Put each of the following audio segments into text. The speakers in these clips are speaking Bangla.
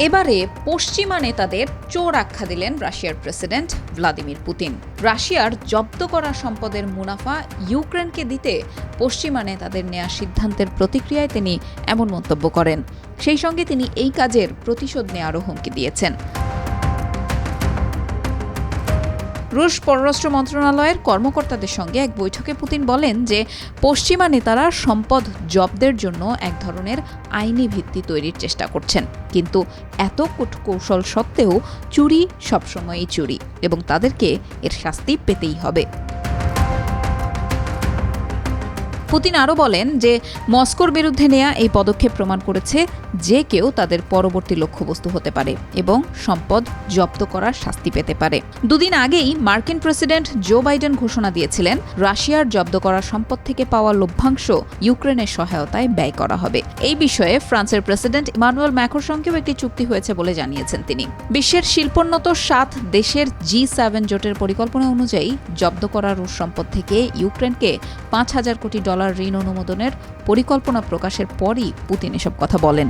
এবারে পশ্চিমা নেতাদের চোর আখ্যা দিলেন রাশিয়ার প্রেসিডেন্ট ভ্লাদিমির পুতিন। রাশিয়ার জব্দ করা সম্পদের মুনাফা ইউক্রেনকে দিতে পশ্চিমা নেতাদের নেওয়া সিদ্ধান্তের প্রতিক্রিয়ায় তিনি এমন মন্তব্য করেন। সেই সঙ্গে তিনি এই কাজের প্রতিশোধ নেওয়ারও হুমকি দিয়েছেন। রুশ পররাষ্ট্র মন্ত্রণালয়ের কর্মকর্তাদের সঙ্গে এক বৈঠকে পুতিন বলেন যে পশ্চিমা নেতারা সম্পদ জব্দের জন্য এক ধরনের আইনি ভিত্তি তৈরির চেষ্টা করছেন, কিন্তু এত কূটকৌশল সত্ত্বেও চুরি সবসময়ই চুরি এবং তাদেরকে এর শাস্তি পেতেই হবে। পুতিন আরও বলেন যে মস্কোর বিরুদ্ধে নেওয়া এই পদক্ষেপ প্রমাণ করেছে যে কেউ তাদের পরবর্তী লক্ষ্যবস্তু হতে পারে এবং সম্পদ জব্দ করার শাস্তি পেতে পারে। দুদিন আগেই মার্কিন প্রেসিডেন্ট জো বাইডেন ঘোষণা দিয়েছিলেন রাশিয়ার জব্দ করা সম্পদ থেকে পাওয়া লভ্যাংশ ইউক্রেনের সহায়তায় ব্যয় করা হবে। এই বিষয়ে ফ্রান্সের প্রেসিডেন্ট ইমানুয়েল ম্যাক্রোর সঙ্গেও একটি চুক্তি হয়েছে বলে জানিয়েছেন তিনি। বিশ্বের শিল্পোন্নত 7 দেশের G7 জোটের পরিকল্পনা অনুযায়ী জব্দ করা রুশ সম্পদ থেকে ইউক্রেনকে $5,000 কোটি ঋণ অনুমোদনের পরিকল্পনা প্রকাশের পরই পুতিন এসব কথা বলেন।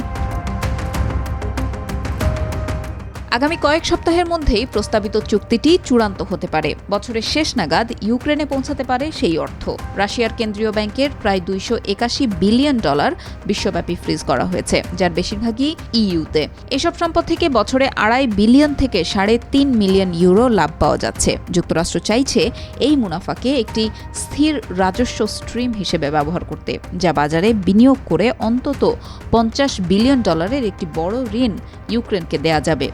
আগামী কয়েক সপ্তাহের মধ্যেই প্রস্তাবিত চুক্তিটি চূড়ান্ত হতে পারে। বছরের শেষ নাগাদ ইউক্রেনে পৌঁছাতে পারে সেই অর্থ। রাশিয়ার কেন্দ্রীয় ব্যাংকের প্রায় $281 বিলিয়ন বিশ্বব্যাপী ফ্রিজ করা হয়েছে, যার বেশিরভাগই ইইউতে। এসব সম্পদ থেকে বছরে $2.5 বিলিয়ন থেকে €3.5 মিলিয়ন লাভ পাওয়া যাচ্ছে। যুক্তরাষ্ট্র চাইছে এই মুনাফাকে একটি স্থির রাজস্ব স্ট্রিম হিসেবে ব্যবহার করতে, যা বাজারে বিনিয়োগ করে অন্তত $50 বিলিয়ন একটি বড় ঋণ ইউক্রেনকে দেয়া যাবে।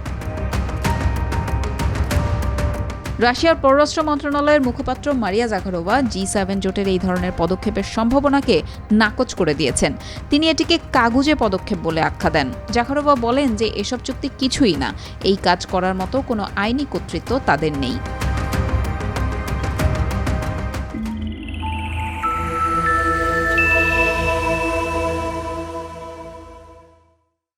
রাশিয়ার পররাষ্ট্র মন্ত্রণালয়ের মুখপাত্র মারিয়া জাখারোভা G7 জোটের এই ধরনের পদক্ষেপের সম্ভাবনাকে নাকচ করে দিয়েছেন। তিনি এটিকে কাগুজে পদক্ষেপ বলে আখ্যা দেন। জাখারোভা বলেন যে এসব চুক্তি কিছুই না, এই কাজ করার মতো কোনো আইনি কর্তৃত্ব তাদের নেই।